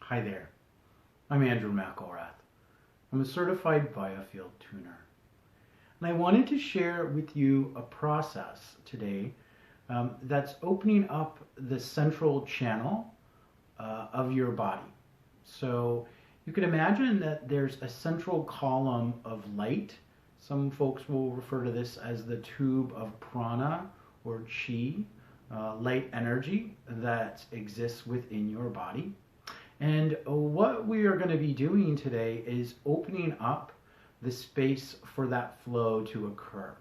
Hi there, I'm Andrew McElrath. I'm a certified Biofield tuner. And I wanted to share with you a process today that's opening up the central channel of your body. So you could imagine that there's a central column of light. Some folks will refer to this as the tube of prana or chi, light energy that exists within your body. And what we are going to be doing today is opening up the space for that flow to occur.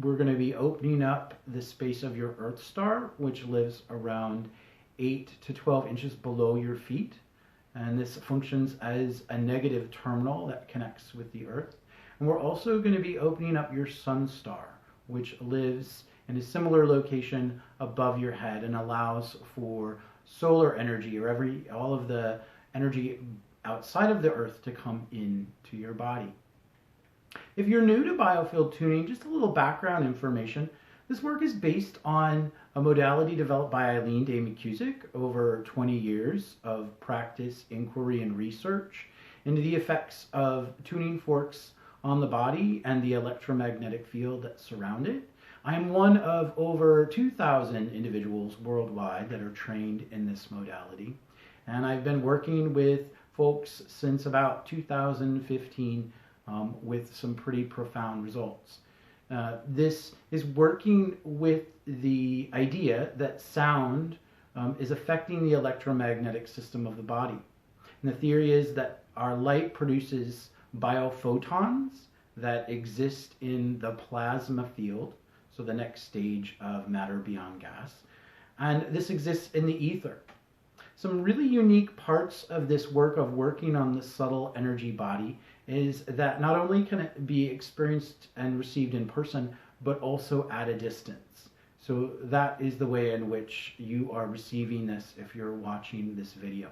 We're going to be opening up the space of your Earth star, which lives around 8 to 12 inches below your feet. And this functions as a negative terminal that connects with the Earth. And we're also going to be opening up your Sun star, which lives in a similar location above your head and allows for solar energy or all of the energy outside of the Earth to come into your body. If you're new to Biofield Tuning, just a little background information. This work is based on a modality developed by Eileen Day McCusick over 20 years of practice, inquiry, and research into the effects of tuning forks on the body and the electromagnetic field that surround it. I am one of over 2,000 individuals worldwide that are trained in this modality, and I've been working with folks since about 2015 with some pretty profound results. This is working with the idea that sound is affecting the electromagnetic system of the body. And the theory is that our light produces biophotons that exist in the plasma field, so the next stage of matter beyond gas, and this exists in the ether. Some really unique parts of this work of working on the subtle energy body is that not only can it be experienced and received in person, but also at a distance. So that is the way in which you are receiving this if you're watching this video.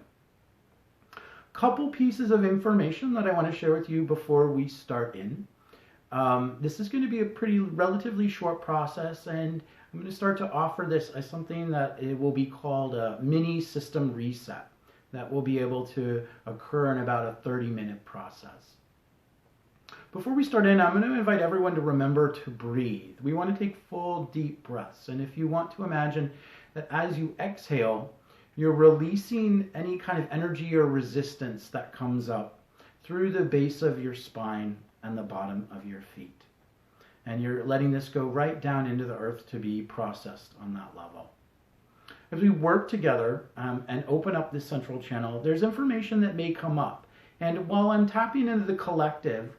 Couple pieces of information that I want to share with you before we start in. This is going to be a relatively short process, and I'm going to start to offer this as something that it will be called a mini system reset that will be able to occur in about a 30-minute process. Before we start in, I'm going to invite everyone to remember to breathe. We want to take full, deep breaths, and if you want to imagine that as you exhale, you're releasing any kind of energy or resistance that comes up through the base of your spine and the bottom of your feet. And you're letting this go right down into the earth to be processed on that level. As we work together and open up this central channel, there's information that may come up. And while I'm tapping into the collective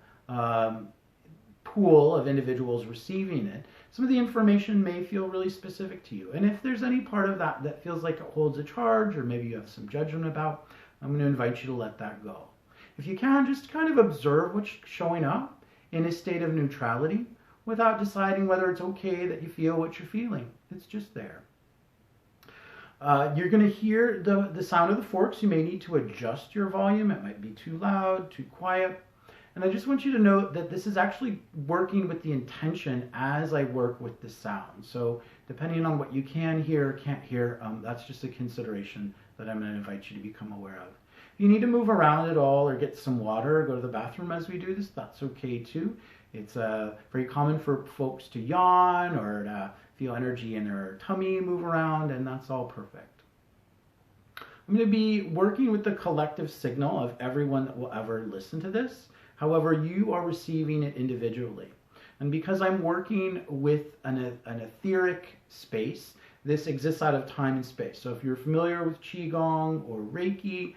pool of individuals receiving it, some of the information may feel really specific to you. And if there's any part of that that feels like it holds a charge, or maybe you have some judgment about, I'm going to invite you to let that go. If you can, just kind of observe what's showing up in a state of neutrality without deciding whether it's okay that you feel what you're feeling. It's just there. You're going to hear the sound of the forks. You may need to adjust your volume. It might be too loud, too quiet. And I just want you to note that this is actually working with the intention as I work with the sound. So depending on what you can hear or can't hear, that's just a consideration that I'm going to invite you to become aware of. If you need to move around at all or get some water or go to the bathroom as we do this, that's okay too. It's very common for folks to yawn or to feel energy in their tummy move around, and that's all perfect. I'm going to be working with the collective signal of everyone that will ever listen to this. However, you are receiving it individually. And because I'm working with an etheric space, this exists out of time and space. So if you're familiar with Qigong or Reiki,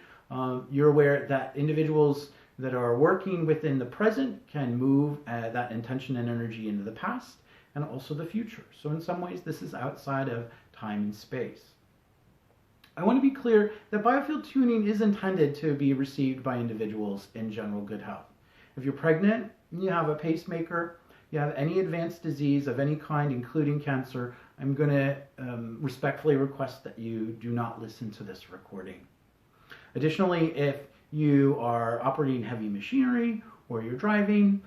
you're aware that individuals that are working within the present can move that intention and energy into the past and also the future. So in some ways, this is outside of time and space. I want to be clear that Biofield Tuning is intended to be received by individuals in general good health. If you're pregnant, you have a pacemaker, you have any advanced disease of any kind, including cancer, I'm going to respectfully request that you do not listen to this recording. Additionally, if you are operating heavy machinery or you're driving,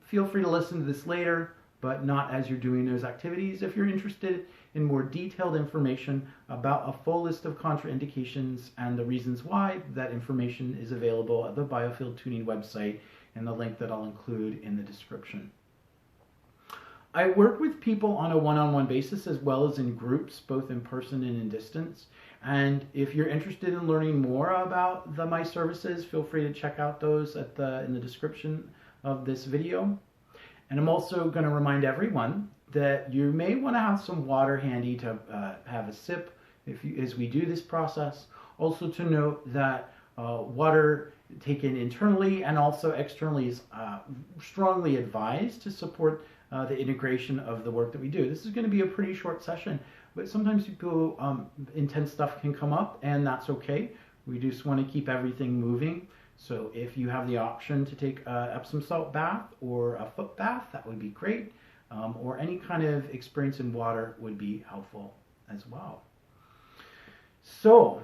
feel free to listen to this later, but not as you're doing those activities. If you're interested in more detailed information about a full list of contraindications and the reasons why. That information is available at the Biofield Tuning website and the link that I'll include in the description. I work with people on a one-on-one basis as well as in groups, both in person and in distance. And if you're interested in learning more about my services, feel free to check out those in the description of this video. And I'm also going to remind everyone that you may want to have some water handy to have a sip as we do this process. Also to note that water taken internally and also externally is strongly advised to support the integration of the work that we do. This is going to be a pretty short session, but sometimes intense stuff can come up, and that's okay. We just want to keep everything moving. So if you have the option to take an Epsom salt bath or a foot bath, that would be great. Or any kind of experience in water would be helpful as well. So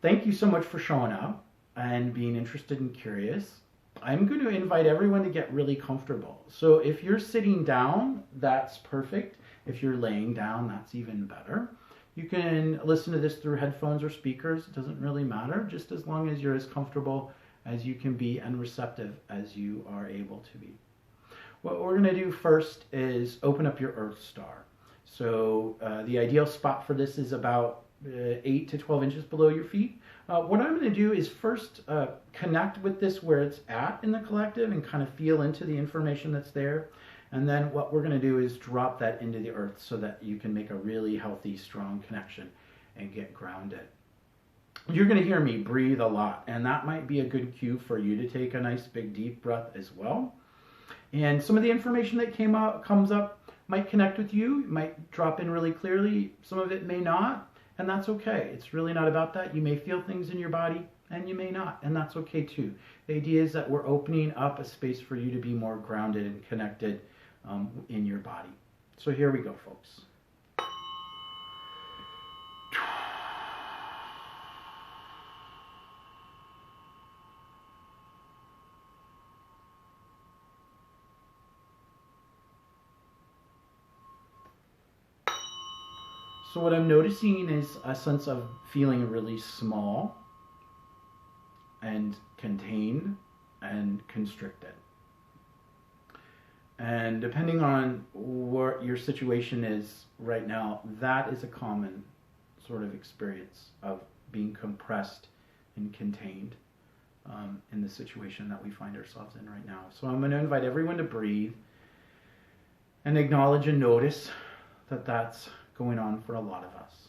thank you so much for showing up and being interested and curious. I'm going to invite everyone to get really comfortable. So if you're sitting down, that's perfect. If you're laying down, that's even better. You can listen to this through headphones or speakers. It doesn't really matter, just as long as you're as comfortable as you can be and receptive as you are able to be. What we're going to do first is open up your Earth star. So the ideal spot for this is about 8 to 12 inches below your feet. What I'm going to do is first connect with this where it's at in the collective and kind of feel into the information that's there. And then what we're going to do is drop that into the earth so that you can make a really healthy, strong connection and get grounded. You're going to hear me breathe a lot, and that might be a good cue for you to take a nice big deep breath as well. And some of the information that comes up might connect with you, might drop in really clearly. Some of it may not. And that's okay. It's really not about that. You may feel things in your body and you may not, and that's okay too. The idea is that we're opening up a space for you to be more grounded and connected in your body. So here we go, folks. So what I'm noticing is a sense of feeling really small and contained and constricted. And depending on what your situation is right now, that is a common sort of experience of being compressed and contained in the situation that we find ourselves in right now. So I'm going to invite everyone to breathe and acknowledge and notice that that's going on for a lot of us.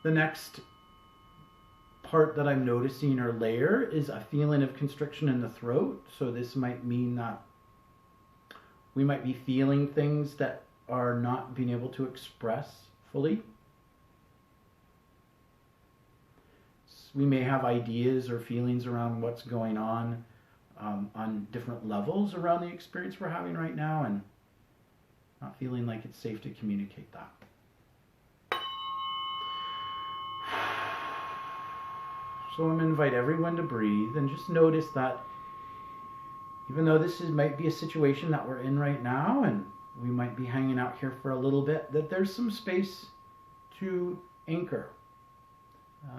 The next part that I'm noticing or layer is a feeling of constriction in the throat. So this might mean that we might be feeling things that are not being able to express fully. We may have ideas or feelings around what's going on different levels around the experience we're having right now, and not feeling like it's safe to communicate that. So I'm going to invite everyone to breathe and just notice that even though this might be a situation that we're in right now and we might be hanging out here for a little bit, that there's some space to anchor.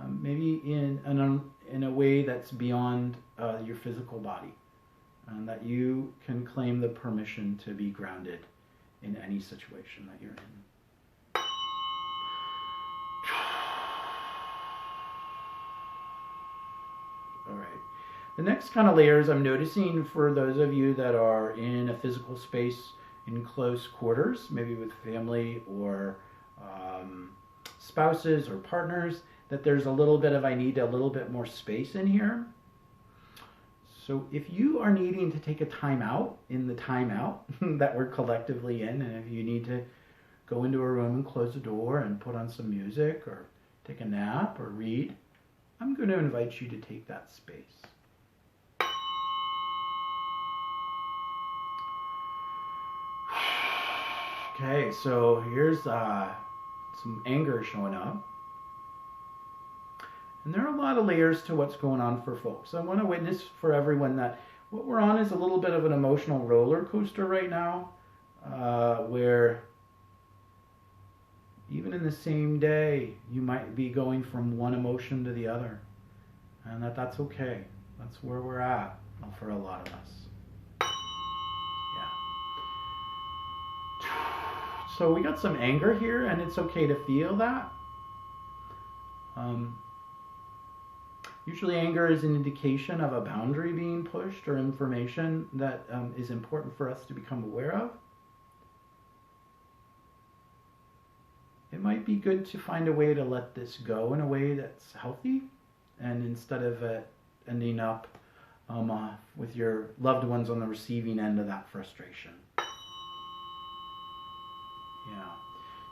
Maybe in a way that's beyond your physical body, and that you can claim the permission to be grounded in any situation that you're in. All right. The next kind of layers I'm noticing for those of you that are in a physical space in close quarters, maybe with family or spouses or partners, that there's a little bit of, I need a little bit more space in here. So if you are needing to take a time out in the timeout that we're collectively in, and if you need to go into a room and close the door and put on some music or take a nap or read, I'm going to invite you to take that space. Okay, so here's some anger showing up. And there are a lot of layers to what's going on for folks. I want to witness for everyone that what we're on is a little bit of an emotional roller coaster right now, where even in the same day, you might be going from one emotion to the other, and that's okay. That's where we're at for a lot of us. Yeah. So we got some anger here, and it's okay to feel that. Usually anger is an indication of a boundary being pushed or information that is important for us to become aware of. It might be good to find a way to let this go in a way that's healthy, and instead of ending up with your loved ones on the receiving end of that frustration. Yeah.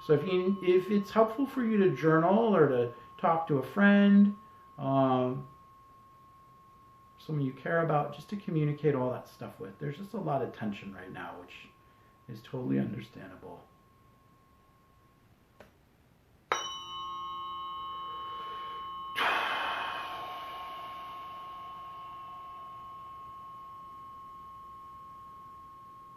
So if it's helpful for you to journal or to talk to a friend, someone you care about, just to communicate all that stuff with. There's just a lot of tension right now, which is totally understandable.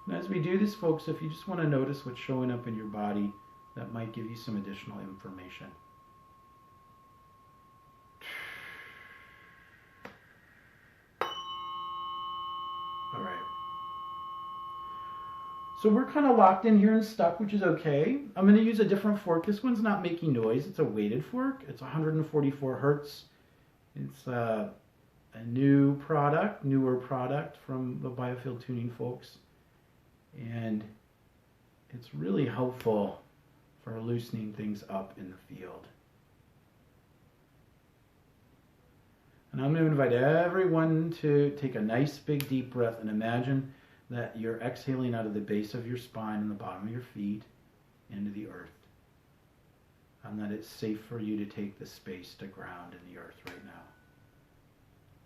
And as we do this, folks, if you just want to notice what's showing up in your body, that might give you some additional information. All right. So we're kind of locked in here and stuck, which is okay. I'm going to use a different fork. This one's not making noise. It's a weighted fork. It's 144 hertz. It's a newer product from the Biofield Tuning folks. And it's really helpful for loosening things up in the field. And I'm going to invite everyone to take a nice big deep breath and imagine that you're exhaling out of the base of your spine and the bottom of your feet into the earth. And that it's safe for you to take the space to ground in the earth right now.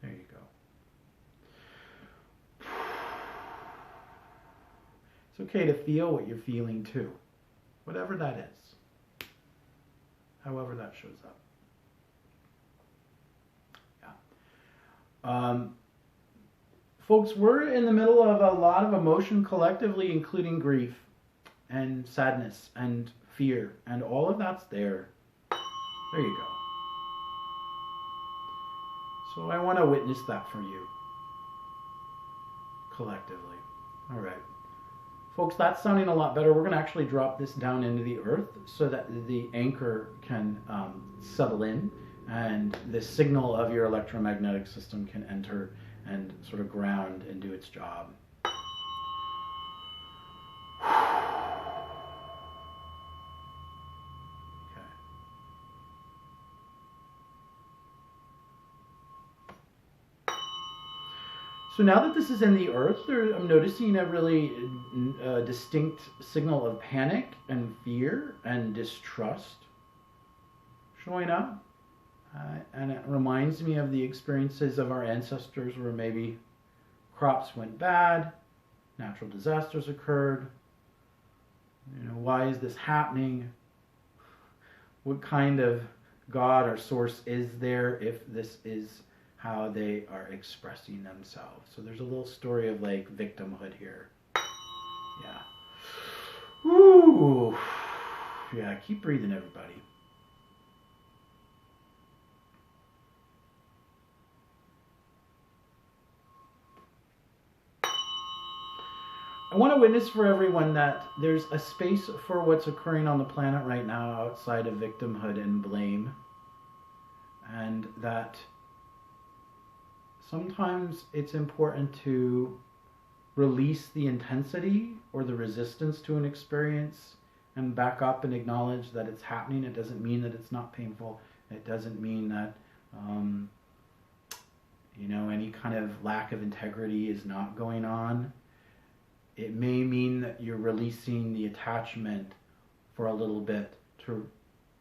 There you go. It's okay to feel what you're feeling too, whatever that is, however that shows up. Folks, we're in the middle of a lot of emotion collectively, including grief and sadness and fear, and all of that's there. There you go. So I want to witness that for you collectively. All right. Folks, that's sounding a lot better. We're going to actually drop this down into the earth so that the anchor can settle in and the signal of your electromagnetic system can enter and sort of ground and do its job. Okay. So now that this is in the earth, I'm noticing a really distinct signal of panic and fear and distrust showing up. And it reminds me of the experiences of our ancestors where maybe crops went bad, natural disasters occurred. You know, why is this happening? What kind of God or source is there if this is how they are expressing themselves? So there's a little story of like victimhood here. Yeah. Woo! Yeah, keep breathing, everybody. I want to witness for everyone that there's a space for what's occurring on the planet right now outside of victimhood and blame. And that sometimes it's important to release the intensity or the resistance to an experience and back up and acknowledge that it's happening. It doesn't mean that it's not painful. It doesn't mean that, any kind of lack of integrity is not going on. It may mean that you're releasing the attachment for a little bit to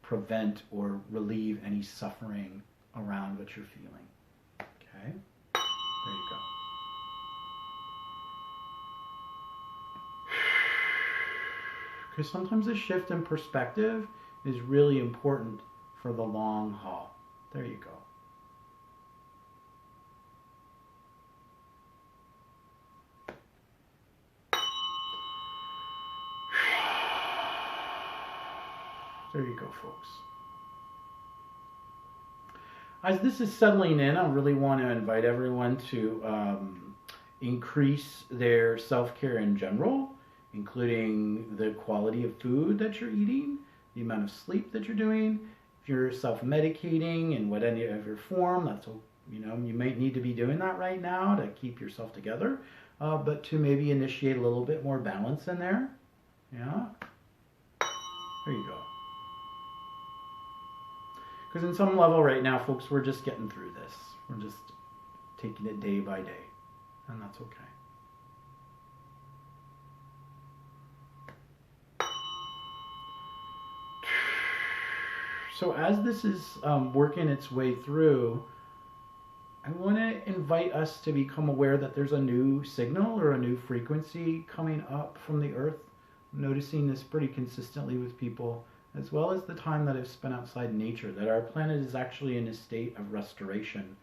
prevent or relieve any suffering around what you're feeling. Okay? There you go. Because sometimes a shift in perspective is really important for the long haul. There you go. There you go, folks. As this is settling in, I really want to invite everyone to increase their self-care in general, including the quality of food that you're eating, the amount of sleep that you're doing. If you're self-medicating in whatever form, that's, you know, you might need to be doing that right now to keep yourself together, but to maybe initiate a little bit more balance in there. Yeah. There you go. Because in some level right now, folks, we're just getting through this. We're just taking it day by day. And that's okay. So as this is working its way through, I want to invite us to become aware that there's a new signal or a new frequency coming up from the earth. I'm noticing this pretty consistently with people, as well as the time that I've spent outside nature, that our planet is actually in a state of restoration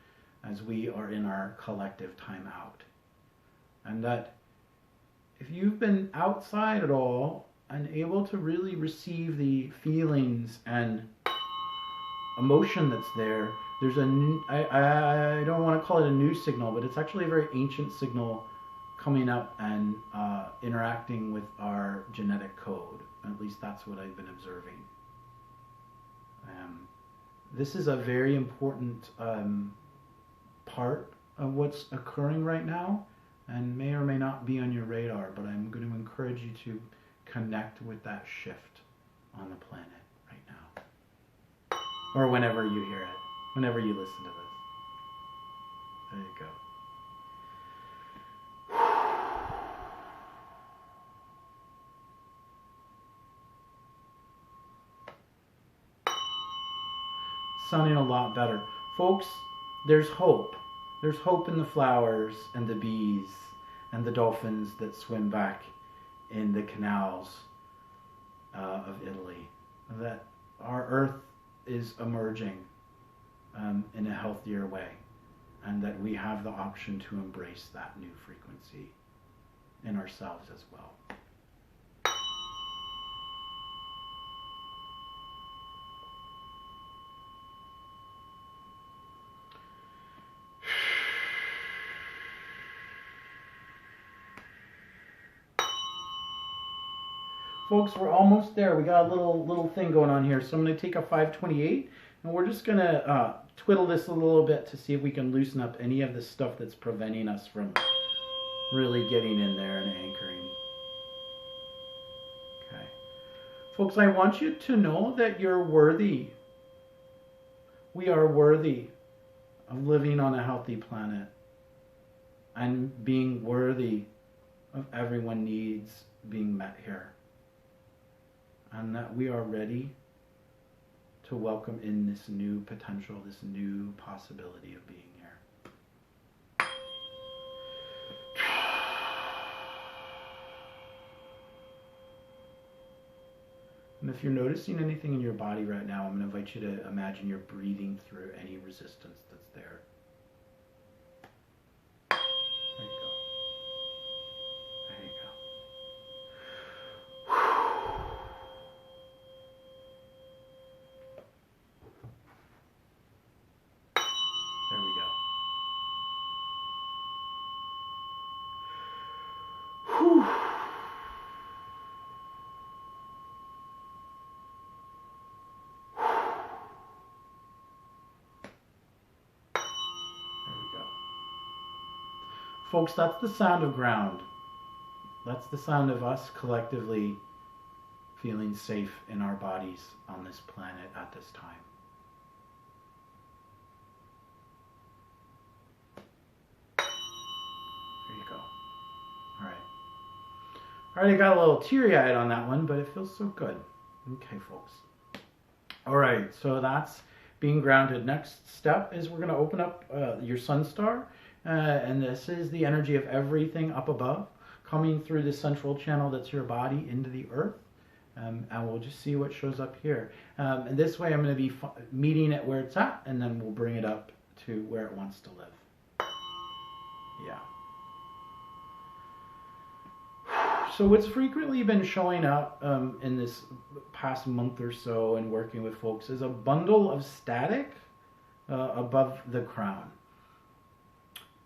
as we are in our collective time out. And that if you've been outside at all and able to really receive the feelings and emotion that's there, there's a new, I don't want to call it a new signal, but it's actually a very ancient signal coming up and interacting with our genetic code. At least that's what I've been observing. This is a very important part of what's occurring right now, and may or may not be on your radar, but I'm going to encourage you to connect with that shift on the planet right now. Or whenever you hear it, whenever you listen to this. There you go. Sounding a lot better. Folks, there's hope. There's hope in the flowers and the bees and the dolphins that swim back in the canals of Italy. That our earth is emerging in a healthier way, and that we have the option to embrace that new frequency in ourselves as well. Folks, we're almost there. We got a little thing going on here. So I'm going to take a 528, and we're just going to twiddle this a little bit to see if we can loosen up any of the stuff that's preventing us from really getting in there and anchoring. Okay. Folks, I want you to know that you're worthy. We are worthy of living on a healthy planet and being worthy of everyone's needs being met here. And that we are ready to welcome in this new potential, this new possibility of being here. And if you're noticing anything in your body right now, I'm going to invite you to imagine you're breathing through any resistance that's there. There you go. There you go. There we go. Whew. There we go. Folks, that's the sound of ground. That's the sound of us collectively feeling safe in our bodies on this planet at this time. Alright, I got a little teary-eyed on that one, but it feels so good. Okay, folks. Alright, so that's being grounded. Next step is we're going to open up your sun star, and this is the energy of everything up above coming through the central channel that's your body into the earth, and we'll just see what shows up here. And this way I'm going to be meeting it where it's at, and then we'll bring it up to where it wants to live. Yeah. So what's frequently been showing up in this past month or so and working with folks is a bundle of static above the crown.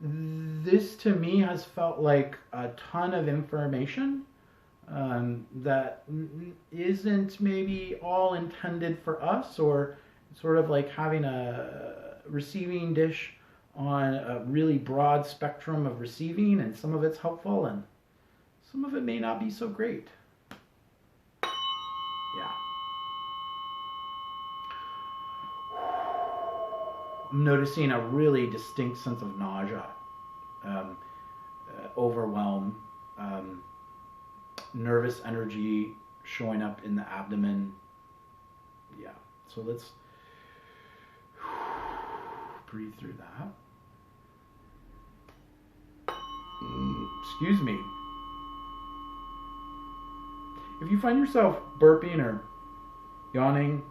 This to me has felt like a ton of information that isn't maybe all intended for us, or sort of like having a receiving dish on a really broad spectrum of receiving, and some of it's helpful and some of it may not be so great. Yeah. I'm noticing a really distinct sense of nausea, overwhelm, nervous energy showing up in the abdomen. Yeah, so let's breathe through that. Excuse me. If you find yourself burping or yawning,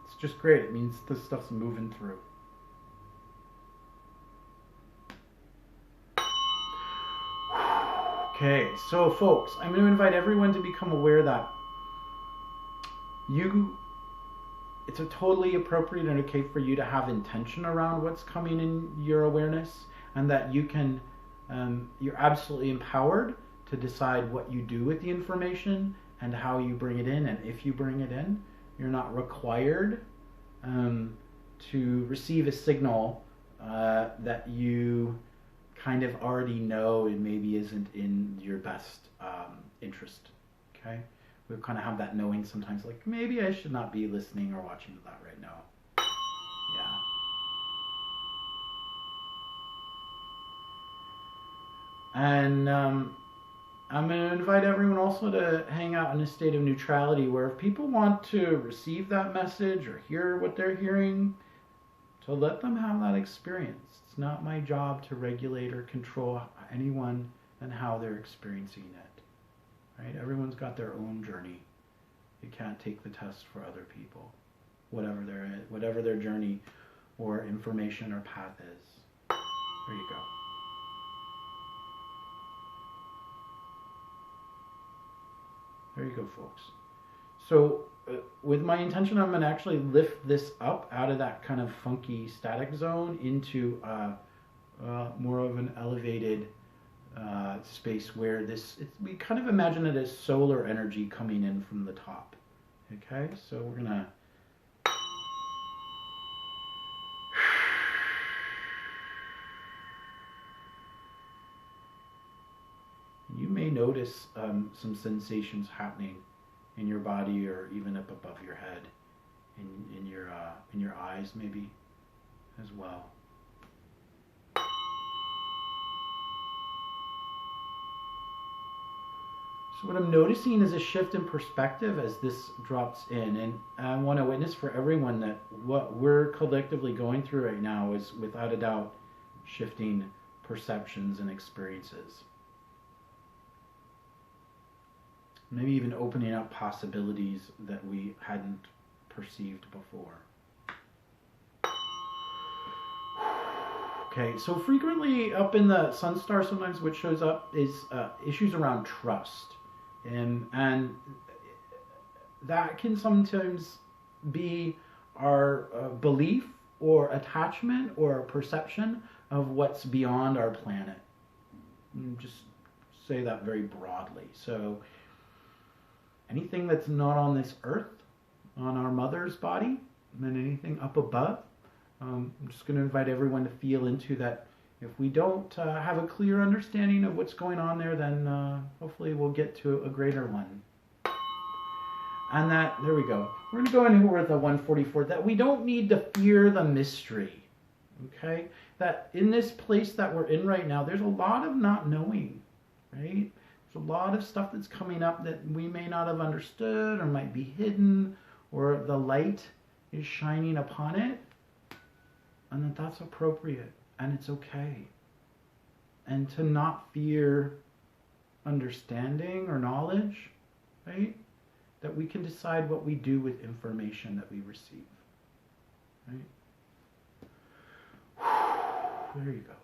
it's just great. It means this stuff's moving through. Okay, so folks, I'm going to invite everyone to become aware that it's a totally appropriate and okay for you to have intention around what's coming in your awareness, and that you can, you're absolutely empowered to decide what you do with the information and how you bring it in, and if you bring it in. You're not required to receive a signal that you kind of already know and maybe isn't in your best interest. Okay, we kind of have that knowing sometimes, like maybe I should not be listening or watching that right now. Yeah. And I'm going to invite everyone also to hang out in a state of neutrality, where if people want to receive that message or hear what they're hearing, to let them have that experience. It's not my job to regulate or control anyone and how they're experiencing it. Right? Everyone's got their own journey. You can't take the test for other people, whatever their journey or information or path is. There you go. There you go, folks. So with my intention, I'm going to actually lift this up out of that kind of funky static zone into more of an elevated space where we kind of imagine it as solar energy coming in from the top. Okay, so we're going to you may notice some sensations happening in your body, or even up above your head, in your eyes maybe as well. So what I'm noticing is a shift in perspective as this drops in, and I want to witness for everyone that what we're collectively going through right now is without a doubt shifting perceptions and experiences. Maybe even opening up possibilities that we hadn't perceived before. Okay, so frequently up in the sun star, sometimes what shows up is issues around trust. And that can sometimes be our belief or attachment or perception of what's beyond our planet. Just say that very broadly. So anything that's not on this earth, on our mother's body, and anything up above, I'm just going to invite everyone to feel into that. If we don't have a clear understanding of what's going on there, then hopefully we'll get to a greater one. And that, there we go. We're going to go into with a 144, that we don't need to fear the mystery. Okay? That in this place that we're in right now, there's a lot of not knowing, right? There's a lot of stuff that's coming up that we may not have understood or might be hidden, or the light is shining upon it, and that's appropriate and it's okay. And to not fear understanding or knowledge, right? That we can decide what we do with information that we receive, right? There you go.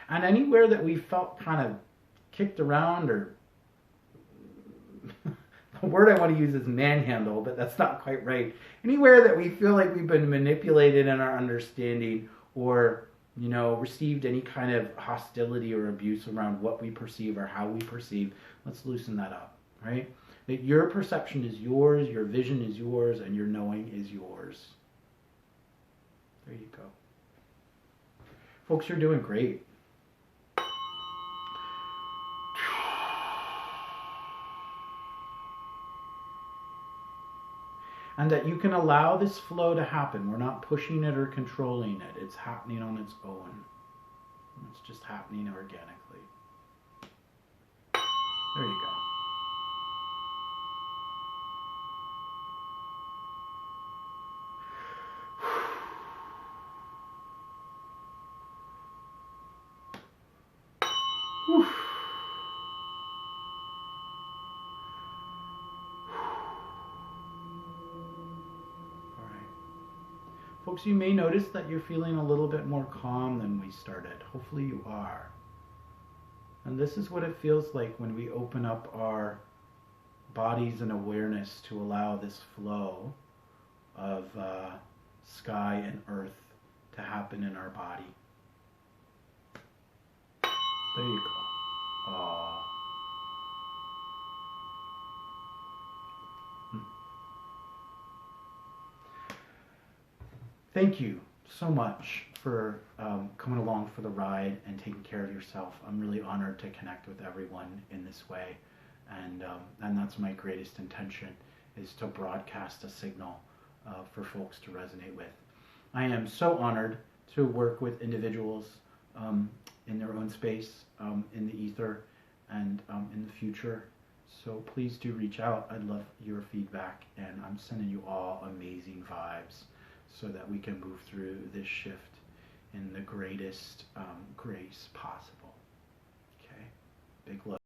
And anywhere that we felt kind of kicked around, or the word I want to use is manhandle, but that's not quite right. Anywhere that we feel like we've been manipulated in our understanding, or received any kind of hostility or abuse around what we perceive or how we perceive, let's loosen that up, right? That your perception is yours, your vision is yours, and your knowing is yours. There you go. Folks, you're doing great. And that you can allow this flow to happen. We're not pushing it or controlling it. It's happening on its own. It's just happening organically. There you go. Whew. Folks, you may notice that you're feeling a little bit more calm than we started. Hopefully you are. And this is what it feels like when we open up our bodies and awareness to allow this flow of sky and earth to happen in our body. There you go. Aww. Thank you so much for coming along for the ride and taking care of yourself. I'm really honored to connect with everyone in this way, and that's my greatest intention, is to broadcast a signal for folks to resonate with. I am so honored to work with individuals in their own space, in the ether, and in the future. So please do reach out. I'd love your feedback, and I'm sending you all amazing vibes, so that we can move through this shift in the greatest grace possible. Okay? Big love.